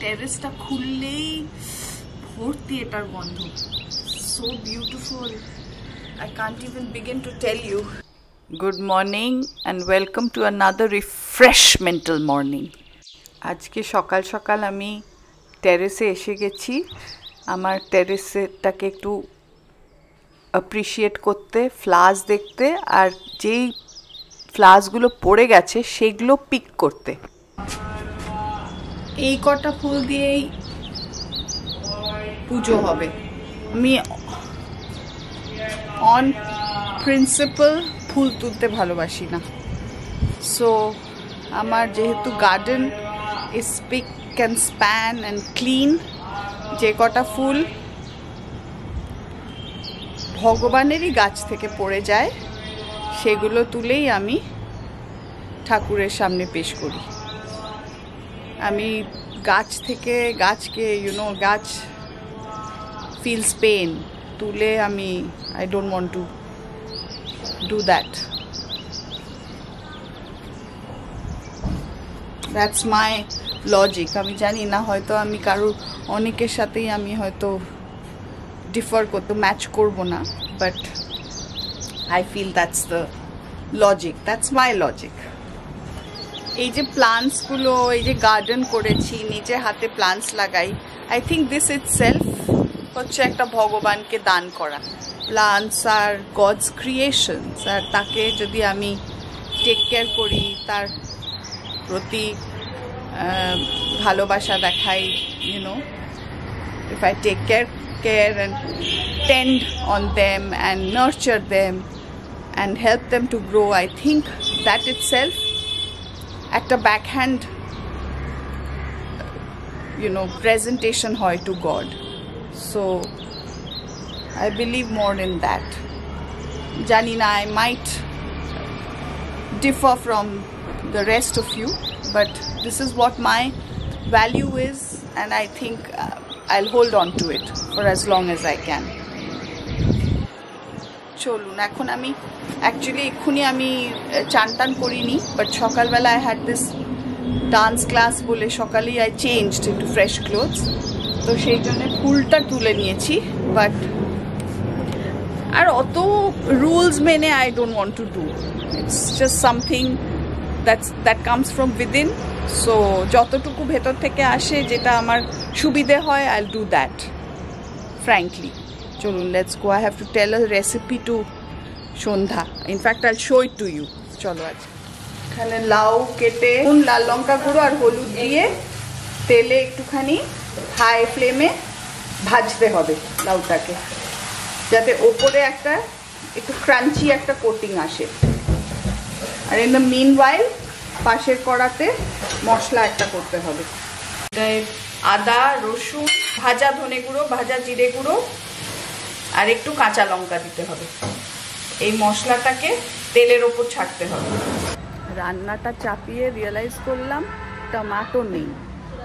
টেরেসটা খুললেই ভর্তি এটার গন্ধ। So beautiful, I can't even begin to tell you. Good morning and welcome to another refreshmental morning. আজকে সকাল সকাল আমি টেরেসে এসে গেছি আমার টেরেসটাকে একটু অ্যাপ্রিশিয়েট করতে, ফ্লাওয়ার্স দেখতে, আর যেই ফ্লাওয়ার্সগুলো পড়ে গেছে সেগুলো পিক করতে। এই কটা ফুল দিয়েই পুজো হবে। আমি অন প্রিন্সিপাল ফুল তুলতে ভালোবাসি না, সো আমার যেহেতু garden is pick and span and clean, যে কটা ফুল ভগবানেরই গাছ থেকে পড়ে যায় সেগুলো তুলেই আমি ঠাকুরের সামনে পেশ করি। আমি গাছ থেকে গাছকে গাছ ফিলস পেন, তুলে আমি I don't want to do that. That's my logic. আমি জানি না, হয়তো আমি অনেকের সাথেই আমি হয়তো ডিফার করতে ম্যাচ করব না, but I feel that's the logic, that's my logic. এই যে প্লান্টসগুলো, এই যে গার্ডেন করেছি, নিজে হাতে প্লান্টস লাগাই, আই থিঙ্ক দিস ইটসেলফ হচ্ছে একটা ভগবানকে দান করা। প্লান্টস আর গডস ক্রিয়েশনস, আর তাকে যদি আমি টেক কেয়ার করি, তার প্রতি ভালোবাসা দেখাই, if I take care and tend on them and nurture them and help them to grow, I think that itself একটা backhand presentation hoy to God. So I believe more in that. Janina, I might differ from the rest of you, but this is what my value is, and I think I'll hold on to it for as long as I can. চলুন, এখন আমি actually এক্ষুনি আমি চান টান করিনি, but সকালবেলা I had this dance class বলে সকালেই I changed into fresh clothes, তো সেই জন্য ফুলটা তুলে নিয়েছি। বাট আর অত রুলস মেনে I don't want to do, it's just something that comes from within. So যতটুকু ভেতর থেকে আসে, যেটা আমার সুবিধে হয়, আইল ডু দ্যাট ফ্র্যাঙ্কলি। চলুন, let's go. I have to tell a recipe to Sandhya. In fact I'll show it to you. চলো, আজকে এখানে লাউ কেটে লাল লঙ্কা গুঁড়ো আর হলুদ দিয়ে তেলে একটুখানি হাই ফ্লেমে ভাজতে হবে লাউটাকে, যাতে ওপরে একটু ক্রাঞ্চি একটা কোটিং আসে। আর ইন দ্য মিন ওয়াইল পাশের কড়াতে মশলা একটা করতে হবে। আদা, রসুন, ভাজা ধনে গুঁড়ো, ভাজা জিরে গুঁড়ো আর একটু কাঁচা লঙ্কা দিতে হবে। এই মশলাটাকে তেলের ওপর ছাড়তে হবে। রান্নাটা চাপিয়ে রিয়েলাইজ করলাম টমেটো নেই,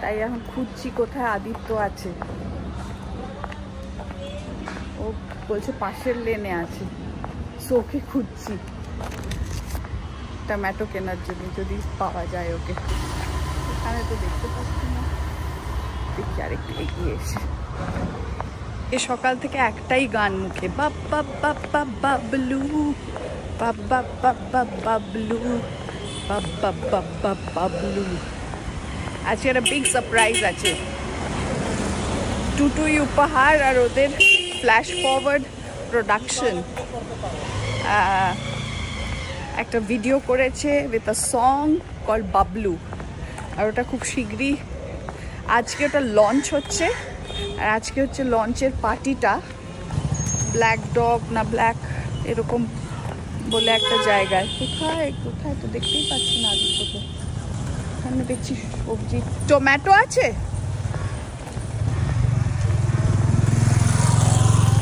তাই এখন খুঁজছি কোথায় আদিত্য আছে। ও বলছে পাশের লেনে আছে, সো ওকে খুঁজছি টমেটো কেনার জন্য, যদি পাওয়া যায় ওকে। এখানে তো দেখতে পাচ্ছি না, দেখি আরেকটু এগিয়ে এসে। সকাল থেকে একটাই গান মুখে, বাবা বাবা বাবলু, বাবা বাবা বাবলু, বাবা বাবা বাবলু। আজকে একটা বিগ সারপ্রাইজ আছে। টুটুই উপহার আর ওদের ফ্ল্যাশ ফরওয়ার্ড প্রোডাকশন একটা ভিডিও করেছে with a song call Bablu, আর ওটা খুব শীঘ্রই আজকে ওটা লঞ্চ হচ্ছে। আর আজকে হচ্ছে লঞ্চের পার্টিটা ব্ল্যাক ডগ না ব্ল্যাক এরকম বলে একটা জায়গায়। কোথায় কোথায় তো দেখতেই পাচ্ছি না আদিত্যকে। এখানে দেখছি সবজি, টমেটো আছে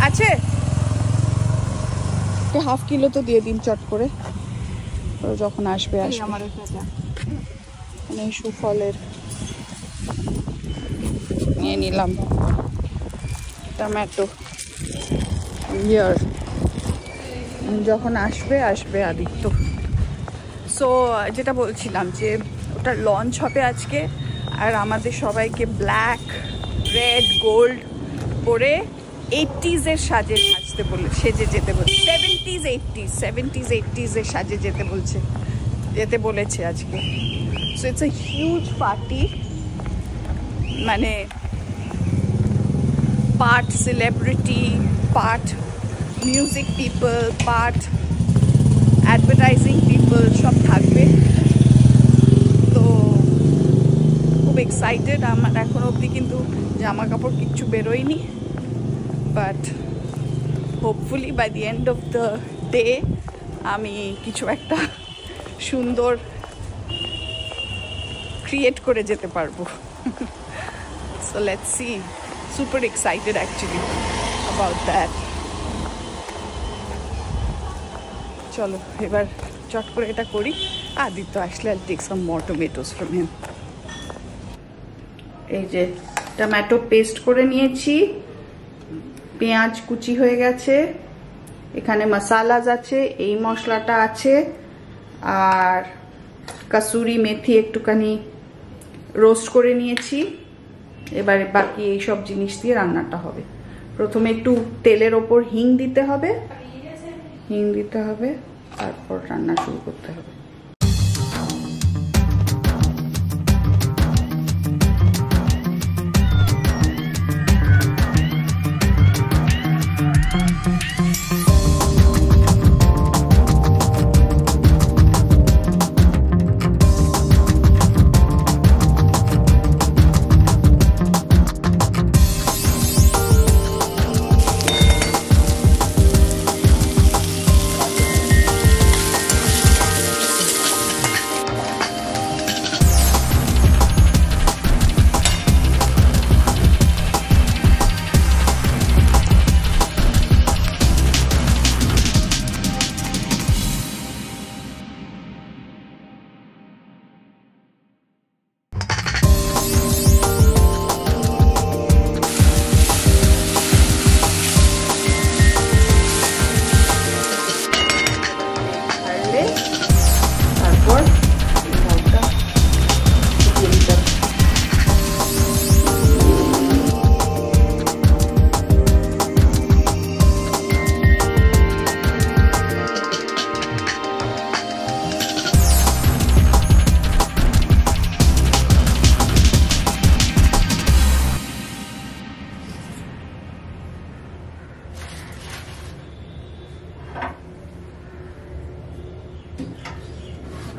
আছে হাফ কিলো তো দিয়ে দিন চট করে, যখন আসবে আমার মানে সুফলের নিয়ে নিলাম টমেটো। ইয়ার যখন আসবে আদিত্য। সো যেটা বলছিলাম যে ওটা লঞ্চ হবে আজকে, আর আমাদের সবাইকে ব্ল্যাক রেড গোল্ড পরে 80s এর সেজে যেতে বলছে। 70s 80s এর সাজে যেতে বলেছে আজকে। So it's a huge party, মানে part celebrity, part music people, part advertising people সব থাকবে। তো খুব এক্সাইটেড। আমার এখন অবধি কিন্তু জামা কাপড় কিচ্ছু বেরোয়নি, but hopefully by the end of the day আমি কিছু একটা সুন্দর ক্রিয়েট করে যেতে পারবো। So let's see, super excited actually about that. চলো এবার চট করে এটা করি। আদিত্য আসলে I'll take some more tomatoes from him. এই যে টমেটো পেস্ট করে নিয়েছি, পেঁয়াজ কুচি হয়ে গেছে, এখানে মশলাজ আছে, এই মশলাটা আছে, আর কাসুরি মেথি একটুখানি রোস্ট করে নিয়েছি। এবারে বাকি এই সব জিনিস দিয়ে রান্নাটা হবে। প্রথমে একটু তেলের ওপর হিং দিতে হবে, তারপর রান্না শুরু করতে হবে।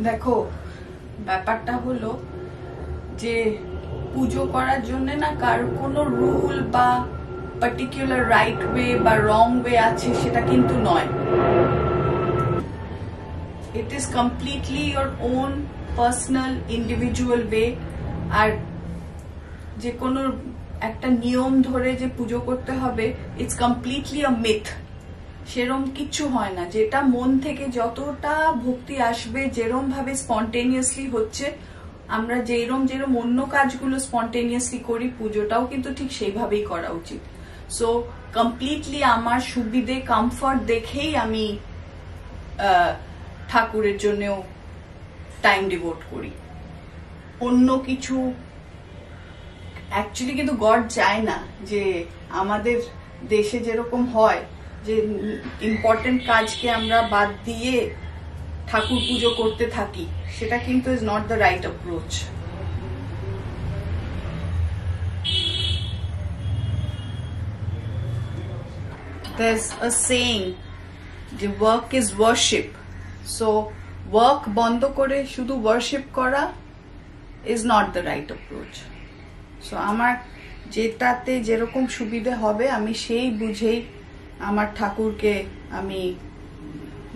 দেখো ব্যাপারটা হলো যে পুজো করার জন্য না কার কোনো রুল বা পার্টিকুলার রাইট ওয়ে বা রং ওয়ে আছে সেটা কিন্তু নয়। It is completely your own personal individual way. আর যে কোনো একটা নিয়ম ধরে যে পুজো করতে হবে, ইটস কমপ্লিটলি আ মিথ। সেরম কিছু হয় না। যেটা মন থেকে যতটা ভক্তি আসবে, যেরম ভাবে স্পন্টেনিয়াসলি হচ্ছে, আমরা যেরম অন্য কাজগুলো স্পন্টেনিয়াসলি করি, পুজোটাও কিন্তু ঠিক সেইভাবেই করা উচিত। সো কমপ্লিটলি আমার সুবিধে কমফর্ট দেখেই আমি ঠাকুরের জন্যও টাইম ডিভোট করি। অন্য কিছু অ্যাকচুয়ালি কিন্তু গড চায় না যে আমাদের দেশে যেরকম হয় যে ইম্পর্টেন্ট কাজকে আমরা বাদ দিয়ে ঠাকুর পুজো করতে থাকি, সেটা কিন্তু is not the right approach. There's a saying, the work is worship. So work বন্ধ করে শুধু worship করা is not the right approach. So আমার যেটাতে যেরকম সুবিধে হবে আমি সেই বুঝেই আমার ঠাকুরকে আমি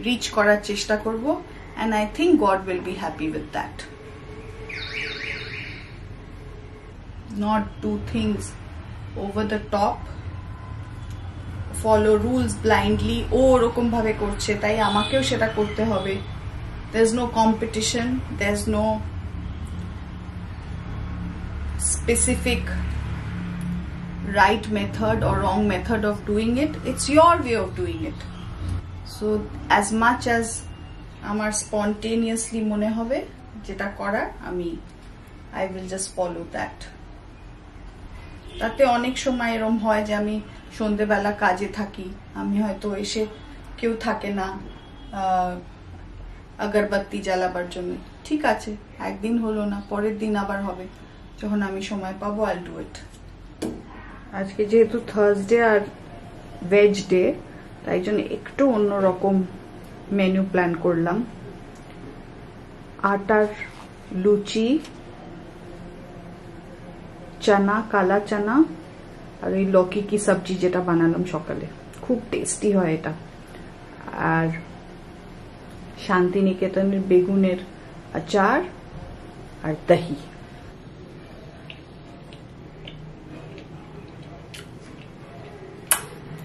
রিচ করার চেষ্টা করব, and I think God will be happy with that. Not do things over the top, follow rules blindly. ও ওরকম ভাবে করছে তাই আমাকেও সেটা করতে হবে। There's no competition, there's no specific right method or wrong method of doing it. It's your way of doing it. So as much as আমার spontaneously মনে হবে যেটা করার আমি I will just follow that. তাতে অনেক সময় এরকম হয় যে আমি সন্ধ্যেবেলা কাজে থাকি, আমি হয়তো এসে কেউ থাকে না আগরবাতি জ্বালাবার জন্য, ঠিক আছে একদিন হলো না, পরের দিন আবার হবে, যখন আমি সময় পাবো I'll do it. আজকে যেহেতু থার্সডে আর ভেজ ডে, তাই জন্য একটু অন্যরকম মেনু প্ল্যান করলাম। আটার লুচি, চানা, কালা চানা, আর ওই লকি কি সবজি যেটা বানালাম সকালে, খুব টেস্টি হয় এটা। আর শান্তিনিকেতনের বেগুনের আচার আর দহি।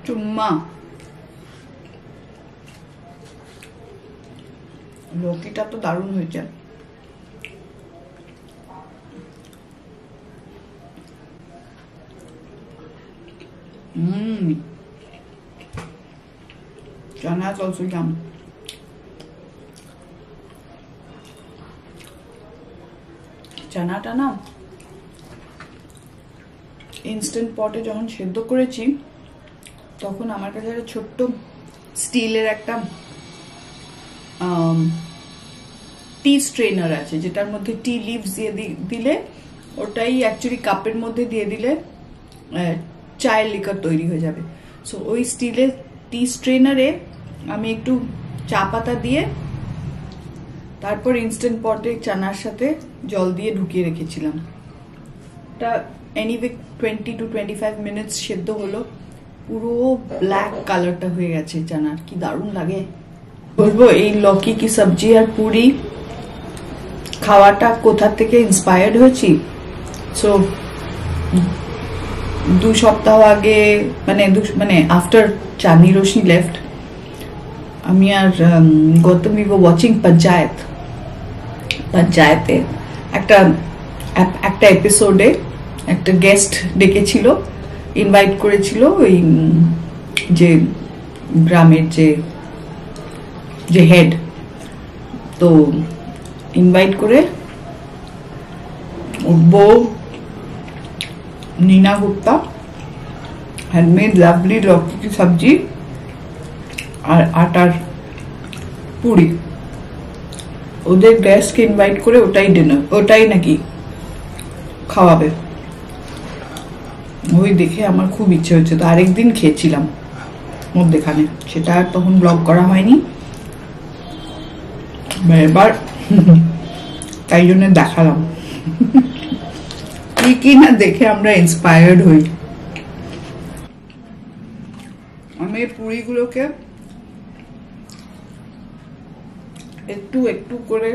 চুম্মা লকিটা তো দারুণ হয়েছে। Chana is also yum. চানাটা না ইনস্ট্যান্ট পটে যখন সেদ্ধ করেছি, তখন আমার কাছে একটা ছোট্ট স্টিলের একটা টি স্ট্রেনার আছে, যেটার মধ্যে টি লিভস দিয়ে দিলে, ওটাই অ্যাকচুয়ালি কাপের মধ্যে দিয়ে দিলে চায়ের লিকার তৈরি হয়ে যাবে। সো ওই স্টিলের টি স্ট্রেনারে আমি একটু চা পাতা দিয়ে তারপর ইনস্ট্যান্ট পটে চানার সাথে জল দিয়ে ঢুকিয়ে রেখেছিলাম। এটা এনিওয়ে 20 to 25 মিনিটস সেদ্ধ হলো, পুরো ব্ল্যাক কালারটা হয়ে গেছে চানার, কি দারুণ লাগে বলবো। এই লকি কি সবজি আর পুরি খাওয়াটা কোথা থেকে ইন্সপায়ার্ড হয়েছি, সো 2 সপ্তাহ আগে, মানে আফটার চাঁদনি রোশনি লেফট, আমি আর গৌতম উই ওয়ার ওয়াচিং পঞ্চায়েতে একটা এপিসোডে একটা গেস্ট ডেকেছিল, ইনভাইট করেছিল ওই যে গ্রামের যে হেড, তো ইনভাইট করে বউ Neena Gupta had made lovely लौकी की सब्जी और आटार पूरी, ওদের গেস্টকে ইনভাইট করে ওটাই ডিনার, ওটাই নাকি খাওয়াবে। ওই দেখে আমার খুব ইচ্ছে হচ্ছে, তো আরেকদিন খেয়েছিলাম মধ্যেখানে, সেটা আর তখন ব্লগ করা হয়নি, এবার তাই জন্য দেখালাম কি না দেখে আমরা ইন্সপায়ার্ড হই। আমি পুরিগুলোকে একটু একটু করে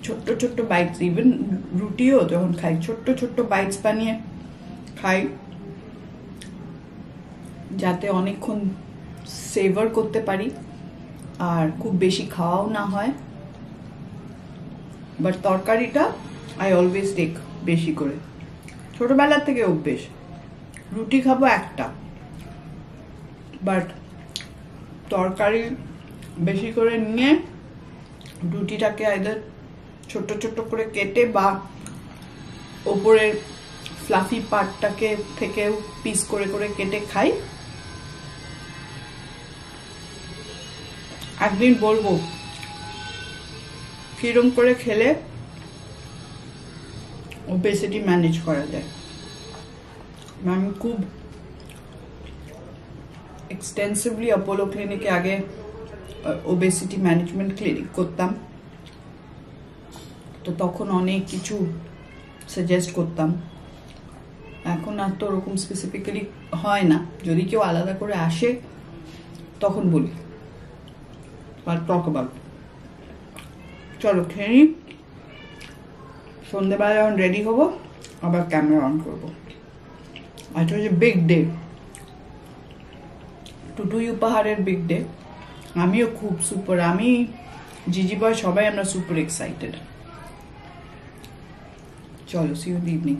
ছোট্ট ছোট্ট বাইটস, ইভেন রুটিও যখন খাই ছোট্ট ছোট্ট বাইটস বানিয়ে খাই, যাতে অনেকক্ষণ সেভার করতে পারি আর খুব বেশি খাওয়াও না হয়। বাট তরকারিটা আই অলওয়েজ টেক বেশি করে, ছোটবেলার থেকে অভ্যেস। রুটি খাবো একটা, বাট তরকারি বেশি করে নিয়ে রুটিটাকে আইদার ছোট ছোট করে কেটে বা ওপরের ফ্লাফি পার্টটাকে থেকেও পিস করে করে কেটে খাই। একদিন বলবো কিরম করে খেলে ওবেসিটি ম্যানেজ করা যায়। আমি খুব এক্সটেন্সিভলি অ্যাপোলো ক্লিনিকে আগে ওবেসিটি ম্যানেজমেন্ট ক্লিনিক করতাম, তো তখন অনেক কিছু সাজেস্ট করতাম। এখন আর তো ওরকম স্পেসিফিক্যালি হয় না, যদি কেউ আলাদা করে আসে তখন বলি, টক অ্যাবাউট। চলো খেয়ে নিই, সন্ধ্যেবেলা যখন রেডি হবো আবার ক্যামেরা অন করবো। আজকে হচ্ছে বিগ ডে, টুটুই উপহারের বিগ ডে। আমিও খুব সুপার, আমি জিজি বয় সবাই আমরা সুপার এক্সাইটেড। চলো, see you in the evening.